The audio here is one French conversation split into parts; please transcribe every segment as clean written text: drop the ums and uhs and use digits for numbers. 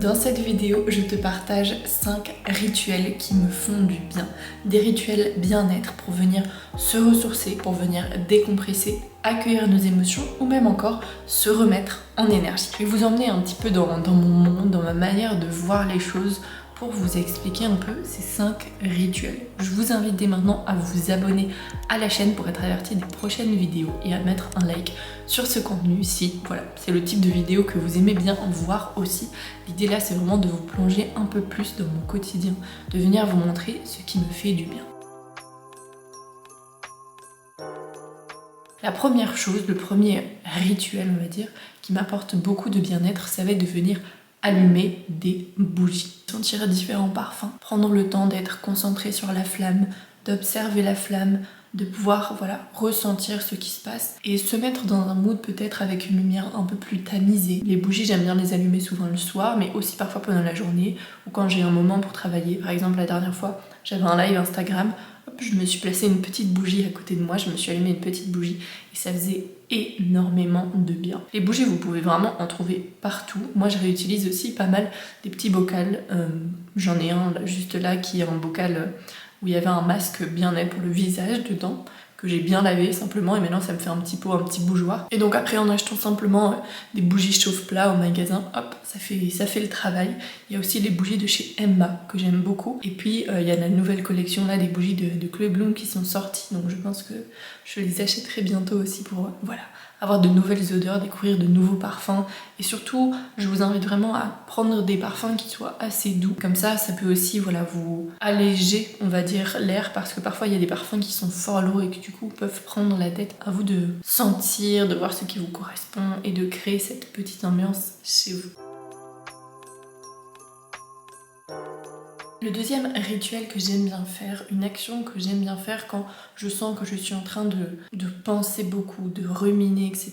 Dans cette vidéo, je te partage 5 rituels qui me font du bien. Des rituels bien-être pour venir se ressourcer, pour venir décompresser, accueillir nos émotions ou même encore se remettre en énergie. Je vais vous emmener un petit peu dans mon monde, dans ma manière de voir les choses pour vous expliquer un peu ces 5 rituels. Je vous invite dès maintenant à vous abonner à la chaîne pour être averti des prochaines vidéos et à mettre un like sur ce contenu si voilà, c'est le type de vidéo que vous aimez bien voir aussi. L'idée là, c'est vraiment de vous plonger un peu plus dans mon quotidien, de venir vous montrer ce qui me fait du bien. La première chose, le premier rituel, on va dire, qui m'apporte beaucoup de bien-être, ça va être de venir allumer des bougies, sentir différents parfums, prendre le temps d'être concentré sur la flamme, d'observer la flamme, de pouvoir ressentir ce qui se passe et se mettre dans un mood peut-être avec une lumière un peu plus tamisée. Les bougies, j'aime bien les allumer souvent le soir, mais aussi parfois pendant la journée ou quand j'ai un moment pour travailler. Par exemple, la dernière fois, j'avais un live Instagram, je me suis placé une petite bougie à côté de moi, je me suis allumé une petite bougie et ça faisait énormément de bien. Les bougies, vous pouvez vraiment en trouver partout. Moi, je réutilise aussi pas mal des petits bocals. J'en ai un juste là qui est un bocal où il y avait un masque bien-être pour le visage dedans, que j'ai bien lavé simplement, et maintenant ça me fait un petit pot, un petit bougeoir. Et donc après, en achetant simplement des bougies chauffe-plat au magasin, hop, ça fait le travail. Il y a aussi les bougies de chez Emma que j'aime beaucoup. Et puis il y a la nouvelle collection là des bougies de Chloé Bloom qui sont sorties, donc je pense que je les achèterai bientôt aussi pour avoir de nouvelles odeurs, découvrir de nouveaux parfums. Et surtout, je vous invite vraiment à prendre des parfums qui soient assez doux. Comme ça peut aussi vous alléger, on va dire, l'air, parce que parfois il y a des parfums qui sont fort lourds et qui du coup peuvent prendre la tête. À vous de sentir, de voir ce qui vous correspond et de créer cette petite ambiance chez vous. Le deuxième rituel que j'aime bien faire, une action que j'aime bien faire quand je sens que je suis en train de penser beaucoup, de ruminer, etc.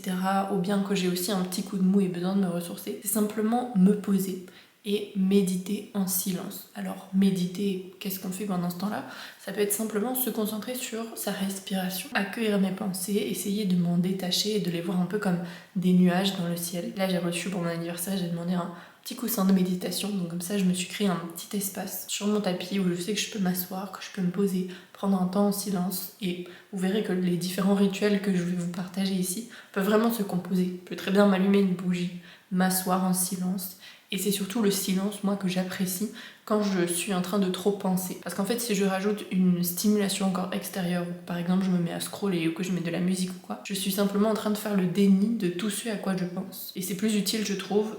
ou bien que j'ai aussi un petit coup de mou et besoin de me ressourcer, c'est simplement me poser et méditer en silence. Alors méditer, qu'est-ce qu'on fait pendant ce temps-là? Ça peut être simplement se concentrer sur sa respiration, accueillir mes pensées, essayer de m'en détacher et de les voir un peu comme des nuages dans le ciel. Là j'ai reçu pour mon anniversaire, j'ai demandé un petit coussin de méditation, donc comme ça je me suis créé un petit espace sur mon tapis où je sais que je peux m'asseoir, que je peux me poser, prendre un temps en silence, et vous verrez que les différents rituels que je vais vous partager ici peuvent vraiment se composer. Je peux très bien m'allumer une bougie, m'asseoir en silence, et c'est surtout le silence, moi, que j'apprécie quand je suis en train de trop penser. Parce qu'en fait, si je rajoute une stimulation encore extérieure, ou par exemple je me mets à scroller ou que je mets de la musique ou quoi, je suis simplement en train de faire le déni de tout ce à quoi je pense. Et c'est plus utile, je trouve,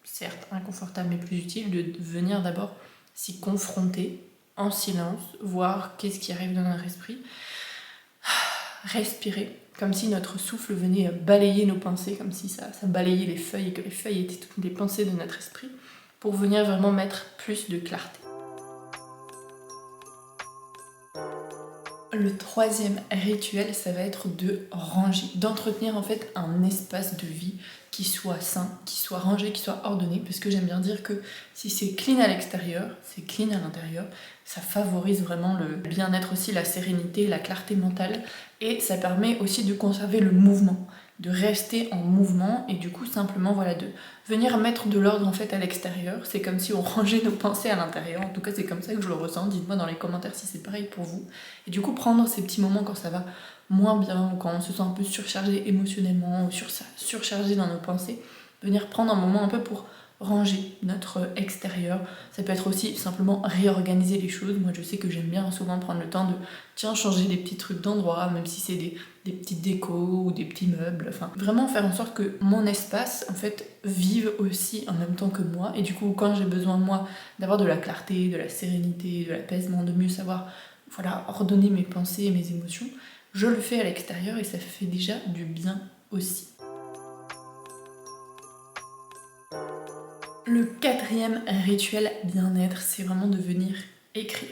certes inconfortable mais plus utile, de venir d'abord s'y confronter en silence, voir qu'est-ce qui arrive dans notre esprit, respirer, comme si notre souffle venait balayer nos pensées, comme si ça balayait les feuilles et que les feuilles étaient toutes les pensées de notre esprit, pour venir vraiment mettre plus de clarté. Le troisième rituel, ça va être de ranger, d'entretenir en fait un espace de vie qui soit sain, qui soit rangé, qui soit ordonné, parce que j'aime bien dire que si c'est clean à l'extérieur, c'est clean à l'intérieur, ça favorise vraiment le bien-être aussi, la sérénité, la clarté mentale, et ça permet aussi de conserver le mouvement, de rester en mouvement, et du coup simplement de venir mettre de l'ordre en fait à l'extérieur. C'est comme si on rangeait nos pensées à l'intérieur, en tout cas c'est comme ça que je le ressens. Dites-moi dans les commentaires si c'est pareil pour vous. Et du coup prendre ces petits moments quand ça va moins bien, ou quand on se sent un peu surchargé émotionnellement ou surchargé dans nos pensées, venir prendre un moment un peu pour ranger notre extérieur. Ça peut être aussi simplement réorganiser les choses. Moi je sais que j'aime bien souvent prendre le temps de changer des petits trucs d'endroit, même si c'est des petites décos ou des petits meubles, enfin vraiment faire en sorte que mon espace en fait vive aussi en même temps que moi. Et du coup quand j'ai besoin moi d'avoir de la clarté, de la sérénité, de l'apaisement, de mieux savoir ordonner mes pensées et mes émotions, je le fais à l'extérieur et ça fait déjà du bien aussi. Le quatrième rituel bien-être, c'est vraiment de venir écrire.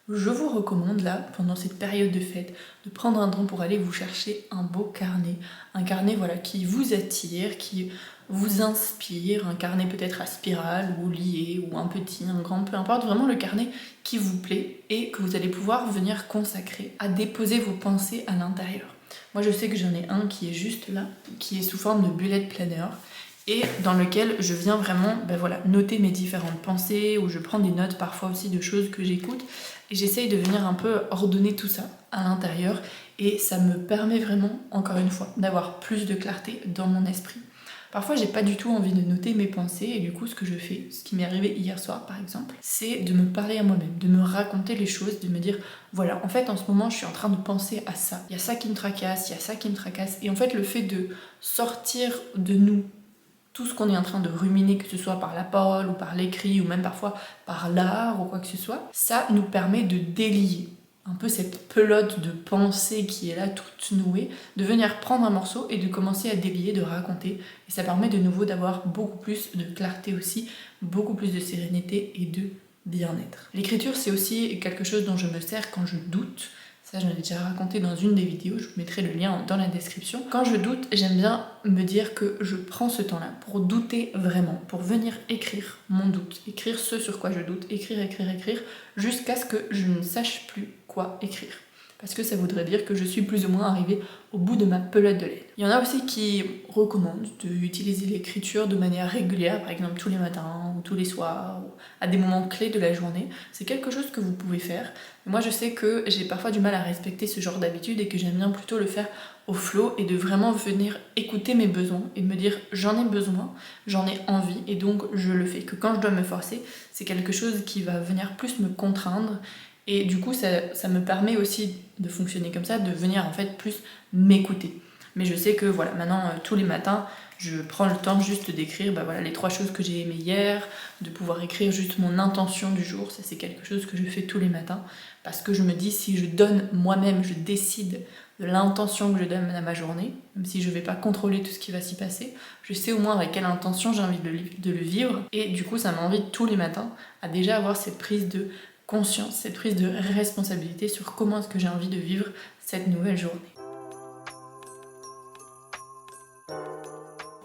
Je vous recommande là, pendant cette période de fête, de prendre un temps pour aller vous chercher un beau carnet. Un carnet qui vous attire, qui vous inspire, un carnet peut-être à spirale ou lié, ou un petit, un grand, peu importe, vraiment le carnet qui vous plaît et que vous allez pouvoir venir consacrer à déposer vos pensées à l'intérieur. Moi je sais que j'en ai un qui est juste là, qui est sous forme de bullet planner. et dans lequel je viens vraiment noter mes différentes pensées, ou je prends des notes parfois aussi de choses que j'écoute, et j'essaye de venir un peu ordonner tout ça à l'intérieur, et ça me permet vraiment, encore une fois, d'avoir plus de clarté dans mon esprit. Parfois, j'ai pas du tout envie de noter mes pensées, et du coup, ce que je fais, ce qui m'est arrivé hier soir par exemple, c'est de me parler à moi-même, de me raconter les choses, de me dire voilà, en fait, en ce moment, je suis en train de penser à ça. Il y a ça qui me tracasse, il y a ça qui me tracasse, et en fait, le fait de sortir de nous tout ce qu'on est en train de ruminer, que ce soit par la parole ou par l'écrit, ou même parfois par l'art ou quoi que ce soit, ça nous permet de délier un peu cette pelote de pensée qui est là toute nouée, de venir prendre un morceau et de commencer à délier, de raconter, et ça permet de nouveau d'avoir beaucoup plus de clarté aussi, beaucoup plus de sérénité et de bien-être. L'écriture, c'est aussi quelque chose dont je me sers quand je doute. Ça, je l'ai déjà raconté dans une des vidéos, je vous mettrai le lien dans la description. Quand je doute, j'aime bien me dire que je prends ce temps-là pour douter vraiment, pour venir écrire mon doute, écrire ce sur quoi je doute, écrire, jusqu'à ce que je ne sache plus quoi écrire. Parce que ça voudrait dire que je suis plus ou moins arrivée au bout de ma pelote de laine. Il y en a aussi qui recommandent d'utiliser l'écriture de manière régulière, par exemple tous les matins ou tous les soirs, ou à des moments clés de la journée. C'est quelque chose que vous pouvez faire. Moi, je sais que j'ai parfois du mal à respecter ce genre d'habitude et que j'aime bien plutôt le faire au flow et de vraiment venir écouter mes besoins et de me dire j'en ai besoin, j'en ai envie et donc je le fais. Que quand je dois me forcer, c'est quelque chose qui va venir plus me contraindre. Et du coup, ça me permet aussi de fonctionner comme ça, de venir en fait plus m'écouter. Mais je sais que voilà, maintenant, tous les matins, je prends le temps juste d'écrire les 3 choses que j'ai aimées hier, de pouvoir écrire juste mon intention du jour. Ça, c'est quelque chose que je fais tous les matins. Parce que je me dis, si je donne moi-même, je décide de l'intention que je donne à ma journée, même si je ne vais pas contrôler tout ce qui va s'y passer, je sais au moins avec quelle intention j'ai envie de le vivre. Et du coup, ça m'invite tous les matins à déjà avoir cette prise de conscience, cette prise de responsabilité sur comment est-ce que j'ai envie de vivre cette nouvelle journée.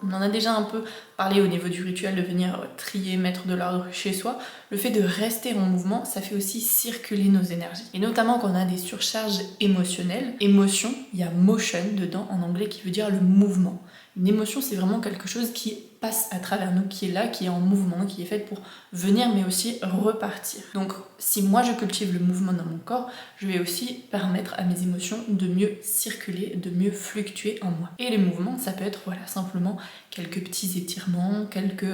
On en a déjà un peu parlé au niveau du rituel de venir trier, mettre de l'ordre chez soi. Le fait de rester en mouvement, ça fait aussi circuler nos énergies. Et notamment quand on a des surcharges émotionnelles. Émotion, il y a motion dedans en anglais qui veut dire le mouvement. Une émotion, c'est vraiment quelque chose qui passe à travers nous, qui est là, qui est en mouvement, qui est faite pour venir mais aussi repartir. Donc si moi je cultive le mouvement dans mon corps, je vais aussi permettre à mes émotions de mieux circuler, de mieux fluctuer en moi. Et les mouvements, ça peut être simplement quelques petits étirements, quelques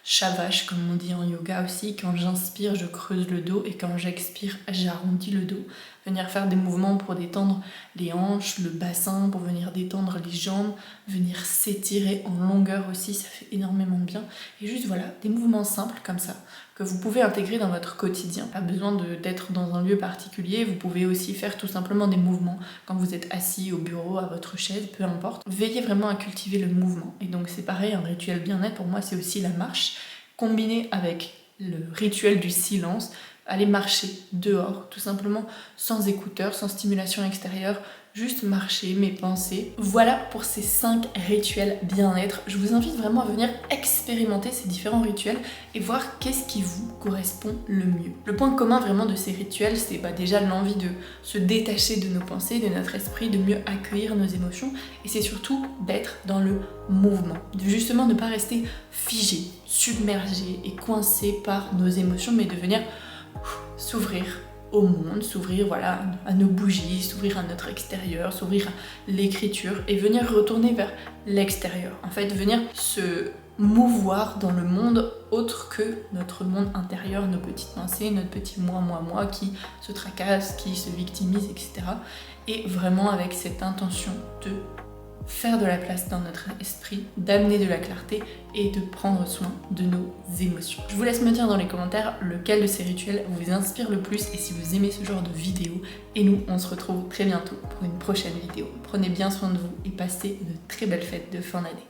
shavash comme on dit en yoga aussi. Quand j'inspire, je creuse le dos et quand j'expire, j'arrondis le dos. Venir faire des mouvements pour détendre les hanches, le bassin, pour venir détendre les jambes, venir s'étirer en longueur aussi, ça fait énormément de bien. Et juste des mouvements simples comme ça, que vous pouvez intégrer dans votre quotidien. Pas besoin d'être dans un lieu particulier, vous pouvez aussi faire tout simplement des mouvements quand vous êtes assis au bureau, à votre chaise, peu importe. Veillez vraiment à cultiver le mouvement. Et donc c'est pareil, un rituel bien-être pour moi c'est aussi la marche, combiné avec le rituel du silence, aller marcher dehors, tout simplement sans écouteurs, sans stimulation extérieure, juste marcher, mes pensées. Voilà pour ces 5 rituels bien-être. Je vous invite vraiment à venir expérimenter ces différents rituels et voir qu'est-ce qui vous correspond le mieux. Le point commun vraiment de ces rituels, c'est déjà l'envie de se détacher de nos pensées, de notre esprit, de mieux accueillir nos émotions et c'est surtout d'être dans le mouvement, de justement ne pas rester figé, submergé et coincé par nos émotions, mais de venir s'ouvrir au monde, s'ouvrir à nos bougies, s'ouvrir à notre extérieur, s'ouvrir à l'écriture et venir retourner vers l'extérieur. En fait, venir se mouvoir dans le monde autre que notre monde intérieur, nos petites pensées, notre petit moi qui se tracasse, qui se victimise, etc. Et vraiment avec cette intention de faire de la place dans notre esprit, d'amener de la clarté et de prendre soin de nos émotions. Je vous laisse me dire dans les commentaires lequel de ces rituels vous inspire le plus et si vous aimez ce genre de vidéo. Et nous, on se retrouve très bientôt pour une prochaine vidéo. Prenez bien soin de vous et passez de très belles fêtes de fin d'année.